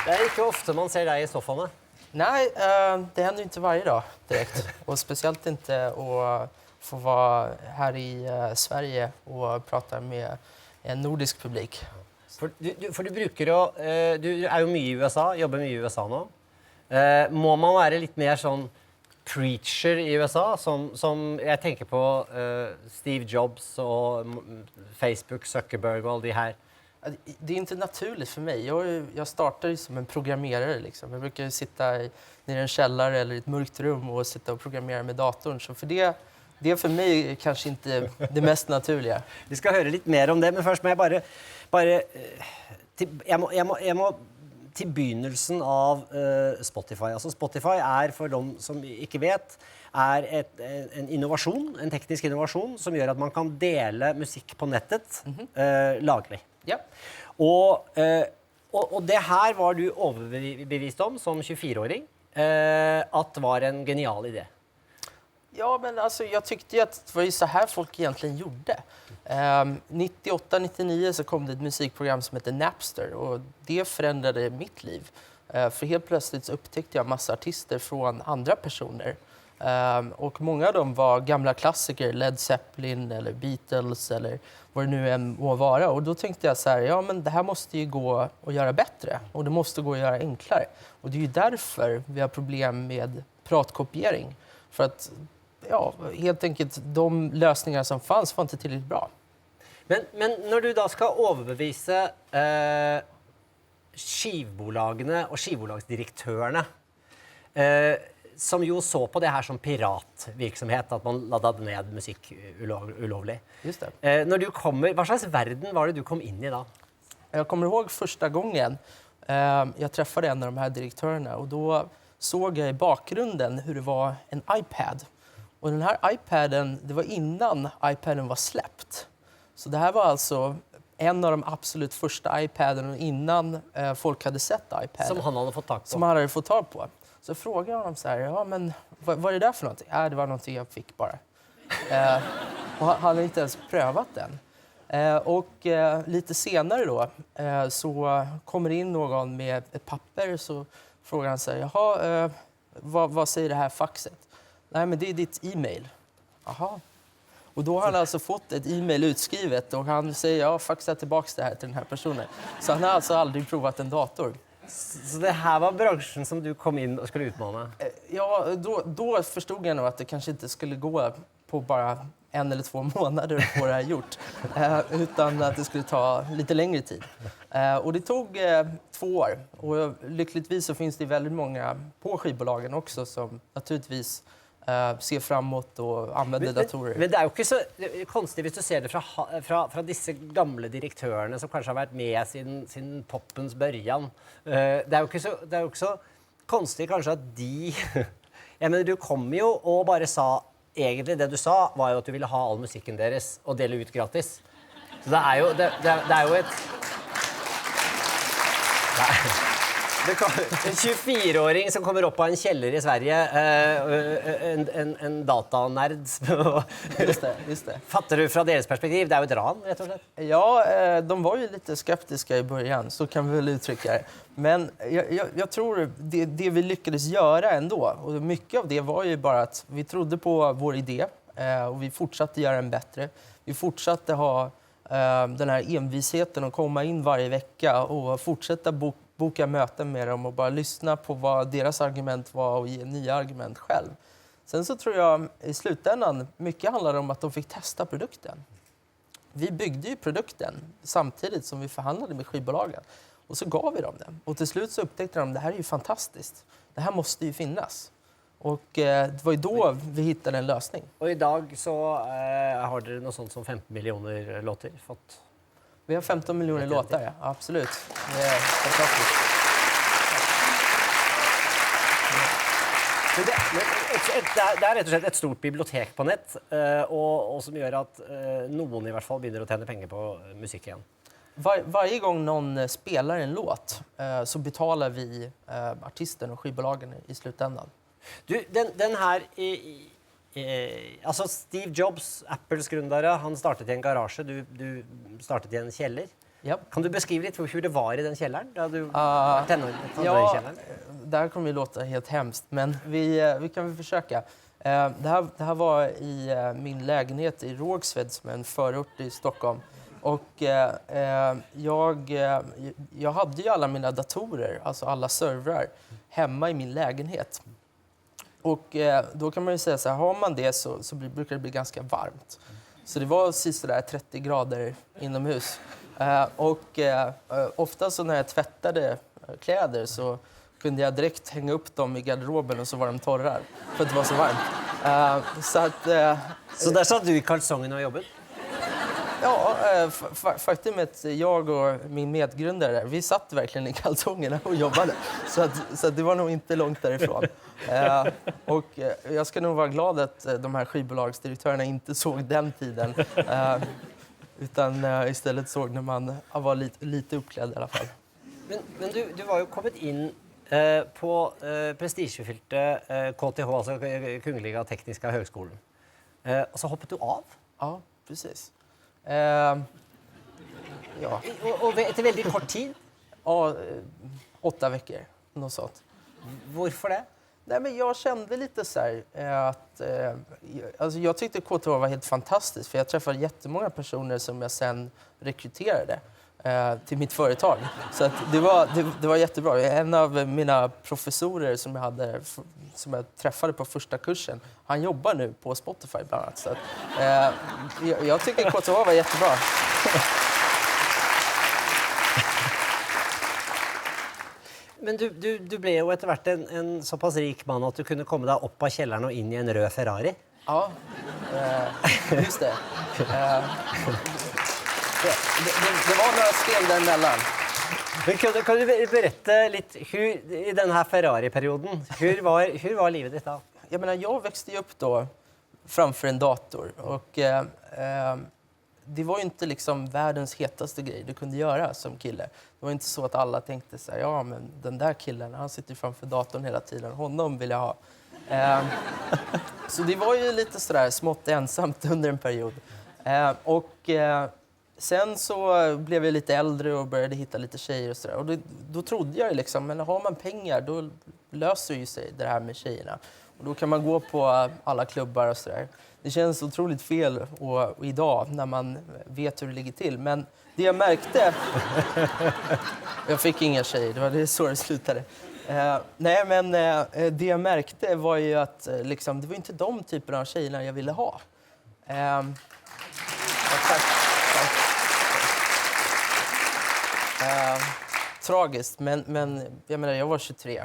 Det är inte ofta man ser dig i soffan. Nej, det händer inte varje dag direkt. Och speciellt inte att få vara här i Sverige och prata med en nordisk publik. For du bruker jo du er jo mye i USA, jobber mye i USA nå. Må man være litt mer sånn preacher i USA, som jeg tenker på Steve Jobs och Facebook, Zuckerberg och all de här. Det är inte naturligt för mig. Jag startar som en programmerare. Liksom. Jag brukar sitta nere i en källare eller i ett mörkt rum och sitta och programmera med datorn. Så för det är för mig kanske inte det mest naturliga. Vi ska höra lite mer om det, men först må jag bara jag må till begynnelsen av Spotify. Alltså Spotify är, för de som inte vet, är en innovation, en teknisk innovation som gör att man kan dela musik på nätet lagligt. Ja. Och det här var du överbevist om som 24-åring att det var en genial idé. Ja, men alltså, jag tyckte ju att det var ju så här folk egentligen gjorde. 98-99 så kom det ett musikprogram som heter Napster och det förändrade mitt liv. För helt plötsligt så upptäckte jag massa artister från andra personer. Och många av dem var gamla klassiker, Led Zeppelin eller Beatles eller vad det nu än må vara. Och då tänkte jag så här, ja men det här måste ju gå att göra bättre och det måste gå att göra enklare. Och det är ju därför vi har problem med pratkopiering. För att ja, helt enkelt de lösningar som fanns var inte tillräckligt bra. Men när du då ska överbevisa skivbolagen och skivbolagsdirektörerna som ju så på det här som piratvirksomhet, att man laddade ned musik ulovligt. Just det. När du kommer, vad slags världen var det du kom in i då? Jag kommer ihåg första gången jag träffade en av de här direktörerna och då såg jag i bakgrunden hur det var en iPad. Och den här iPaden, det var innan iPaden var släppt. Så det här var alltså en av de absolut första iPaden innan folk hade sett iPaden. Som han hade fått tag på. Som han hade fått tag på. Så frågade jag honom så här, ja men vad är det där för någonting? Det var någonting jag fick bara. Och han hade inte ens prövat den. Och lite senare då så kommer in någon med ett papper så frågar han så här, jaha, vad säger det här faxet? Nej men det är ditt e-mail. Jaha. Och då har han alltså fått ett e-mail utskrivet och han säger, ja faxa tillbaka det här till den här personen. Så han har alltså aldrig provat en dator. Så det här var branschen som du kom in och skulle utmana? Ja, då förstod jag nog att det kanske inte skulle gå på bara 1 eller 2 månader att få det här gjort. Utan att det skulle ta lite längre tid. Och det tog 2 år. Och lyckligtvis så finns det väldigt många på skivbolagen också som naturligtvis ser framåt och använder datorer. Men det är ju inte så konstigt om du ser det från dessa gamla direktörerna som kanske har varit med sin poppens början. Det är ju också konstigt kanske att de ja men du kom ju och bara sa egentligen det du sa var ju att du ville ha all musiken deras och dela ut gratis. Så det är ju det är ju ett en 24-åring som kommer upp på en källare i Sverige, en datanerd. Just det. Fattar du från deras perspektiv? Det är ju ett ran, rätt och slett. Ja, de var ju lite skeptiska i början, så kan vi väl uttrycka det. Men jag tror det vi lyckades göra ändå, och mycket av det var ju bara att vi trodde på vår idé och vi fortsatte göra den bättre. Vi fortsatte ha den här envisheten att komma in varje vecka och fortsätta boka möten med dem och bara lyssna på vad deras argument var och ge nya argument själv. Sen så tror jag i slutändan mycket handlade om att de fick testa produkten. Vi byggde ju produkten samtidigt som vi förhandlade med skivbolagen. Och så gav vi dem den. Och till slut så upptäckte de att det här är ju fantastiskt. Det här måste ju finnas. Och det var ju då vi hittade en lösning. Och idag så har du något sånt som 15 miljoner låtar fått. Vi har 15 miljoner låtar, ja. Absolut. Det är fantastiskt. Det är rätt och slett ett stort bibliotek på nät och som gör att någon i alla fall börjar att tjäna pengar på musik igen. Varje gång någon spelar en låt så betalar vi artisten och skivbolagen i slutändan. Du, den här alltså Steve Jobs, Apples grundare, han startade i en garage, du startade i en källare. Ja. Kan du beskriva lite hur det var i den källaren? Där du Ja, det här kommer ju låta helt hemskt, men vi kan väl försöka. Det här var i min lägenhet i Rågsved, som är en förort i Stockholm. Och jag hade ju alla mina datorer, alltså alla servrar, hemma i min lägenhet. Och då kan man ju säga så här, har man det så brukar det bli ganska varmt. Så det var sådär 30 grader inomhus. Ofta så när jag tvättade kläder så kunde jag direkt hänga upp dem i garderoben och så var de torra för att det var så varmt. Så där satt du i kalsongen och jobbade? Ja, faktum är att jag och min medgrundare, vi satt verkligen i kalsongerna och jobbade. Så att det var nog inte långt därifrån. Och jag ska nog vara glad att de här skivbolagsdirektörerna inte såg den tiden. Utan istället såg när man var lite uppklädd i alla fall. Men du var ju kommit in på prestigefyllda KTH, alltså Kungliga Tekniska Högskolan. Och så hoppade du av? Ja, precis. Ja. Och efter väldigt kort tid? Ja, 8 veckor, något sånt. Varför det? Nej, men jag kände lite så här att alltså jag tyckte KTH var helt fantastiskt, för jag träffade jättemånga personer som jag sen rekryterade till mitt företag. Så att det var jättebra. En av mina professorer som jag träffade på första kursen, han jobbar nu på Spotify bland annat. Så att, jag tycker KTH var jättebra. Men du blev ju efterhvert en så pass rik man att du kunde komma dig upp av källaren och in i en röd Ferrari. Ja, just det. Det var några steg däremellan. Men kan du berätta lite hur i den här Ferrari-perioden, hur var livet ditt då? Jag menar, jag växte ju upp då framför en dator och det var ju inte liksom världens hetaste grej du kunde göra som kille. Det var inte så att alla tänkte så här, ja men den där killen, han sitter framför datorn hela tiden, honom vill jag ha. Så det var ju lite sådär smått ensamt under en period. Sen så blev jag lite äldre och började hitta lite tjejer och sådär. Och då trodde jag liksom, men har man pengar då löser ju sig det här med tjejerna. Och då kan man gå på alla klubbar och sådär. Det känns otroligt fel och idag när man vet hur det ligger till. Men det jag märkte... Jag fick inga tjejer, det var så det slutade. Det jag märkte var ju att liksom, det var inte de typerna av tjejerna jag ville ha. Tack. Tragiskt, men jag menar, jag var 23.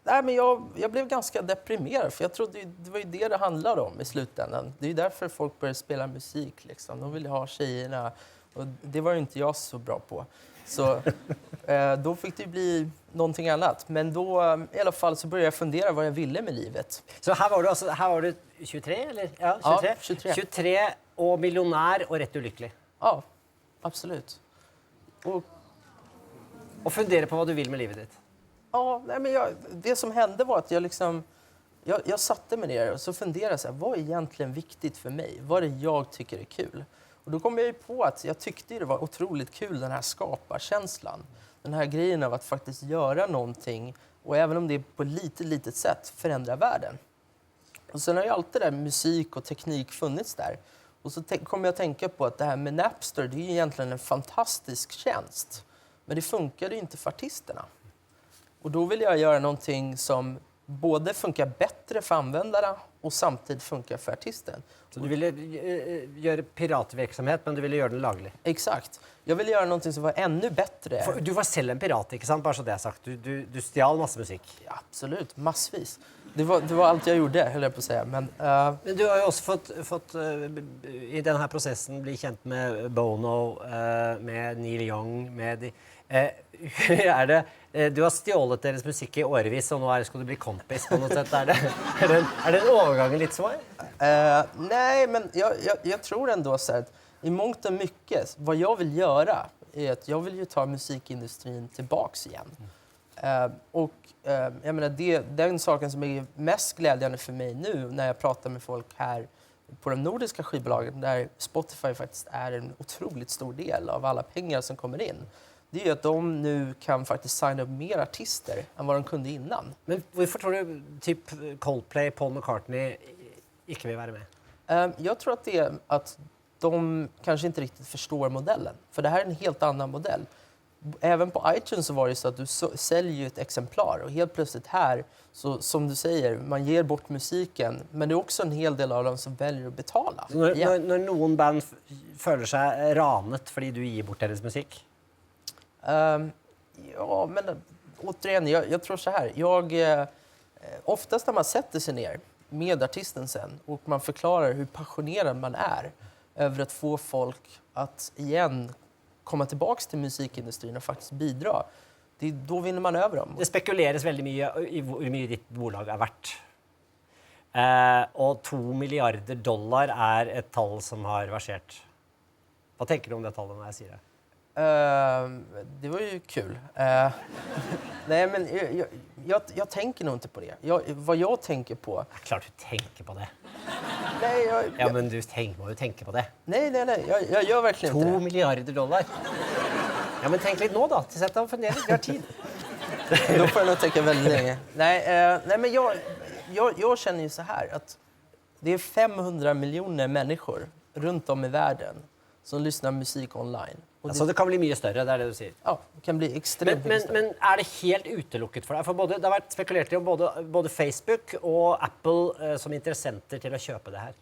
Men jag blev ganska deprimerad, för jag trodde det var ju det handlade om i slutändan. Det är ju därför folk började spela musik. Liksom. De ville ha tjejerna, och det var ju inte jag så bra på. Så då fick det bli någonting annat. Men då i alla fall så började jag fundera vad jag ville med livet. Så här var du 23 eller? Ja, 23. Ja, 23. 23 och miljonär och rätt olycklig. Ja, absolut. Och fundera på vad du vill med livet ditt. Ja, men det som hände var att jag satte mig ner och så funderade så här, vad är egentligen viktigt för mig? Vad är det jag tycker är kul? Och då kom jag ju på att jag tyckte det var otroligt kul, den här skaparkänslan. Den här grejen av att faktiskt göra någonting, och även om det är på litet sätt, förändra världen. Och sen har ju alltid där musik och teknik funnits där. Och så kom jag att tänka på att det här med Napster, det är ju egentligen en fantastisk tjänst. Men det funkade ju inte för artisterna. Och då ville jag göra någonting som både funkar bättre för användarna och samtidigt funkar för artisten. Så du ville göra piratverksamhet, men du ville göra den laglig? Exakt. Jag ville göra någonting som var ännu bättre. Du var själv en pirat, inte sant? Bara så det är sagt. Du stjal massa musik. Ja, absolut, massvis. Det var allt jag gjorde, höll jag på att säga. Men du har ju också fått i den här processen bli känd med Bono, med Neil Young, hur är det? Du har stjålet deras musik i årvis, och nu ska du bli kompis på något sätt. Är det en övergång lite så? Nej, men jag tror ändå så här att i mångt och mycket, vad jag vill göra är att jag vill ju ta musikindustrin tillbaks igen. Jag menar, den saken som är mest glädjande för mig nu när jag pratar med folk här på de nordiska skivbolagen där Spotify faktiskt är en otroligt stor del av alla pengar som kommer in. Det är ju att de nu kan faktiskt signa upp mer artister än vad de kunde innan. Men varför tror du typ Coldplay, Paul McCartney inte vill vara med? Jag tror att det är att de kanske inte riktigt förstår modellen. För det här är en helt annan modell. Även på iTunes så var det så att du säljer ju ett exemplar och helt plötsligt här, så, som du säger, man ger bort musiken, men det är också en hel del av dem som väljer att betala. När någon band føler sig ranet för att du ger bort deras musik? Ja, men återigen, jag tror så här. Oftast när man sätter sig ner med artisten sen och man förklarar hur passionerad man är över att få folk att igen komma tillbaks till musikindustrin och faktiskt bidra. Då vinner man över dem. Det spekuleras väldigt mycket i hur mycket ditt bolag är värt. Och 2 miljarder dollar är ett tal som har verserat. Vad tänker du om det talet när jag säger det? Det var ju kul. Nej, men jag tänker nog inte på det. Vad jag tänker på... Klart du tänker på det. Nej, ja, men du må ju tänka på det. Nej. Jag gör verkligen inte det. 2 miljarder dollar. Ja, men tänk lite nu då. Sätt dig och fundera. Vi har tid. Då får jag nog tänka väldigt länge. Nej, men jag känner ju så här att det är 500 miljoner människor runt om i världen som lyssnar musik online. Alltså det kan bli mycket större, det är det du säger. Ja, det kan bli extremt mycket större. Men är det helt utelukket för dig? För det har varit spekulerat om både Facebook och Apple som intressenter till att köpa det här.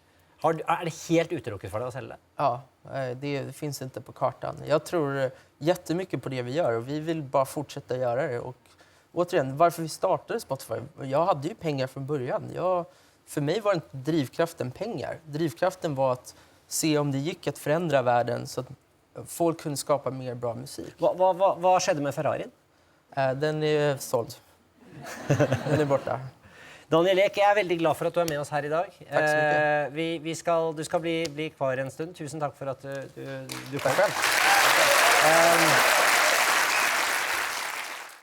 Är det helt utelukket för dig att sälja? Ja, det finns inte på kartan. Jag tror jättemycket på det vi gör och vi vill bara fortsätta göra det. Och återigen, varför vi startade Spotify? Jag hade ju pengar från början. För mig var inte drivkraften pengar. Drivkraften var att se om det gick att förändra världen så att folk kunde skapa mer bra musik. Vad skedde med Ferrarin? Den är såld. Den är borta. Daniel Ek, jag är väldigt glad för att du är med oss här idag. Tack så mycket. Du ska bli kvar en stund. Tusen tack för att du kom. Tack själv.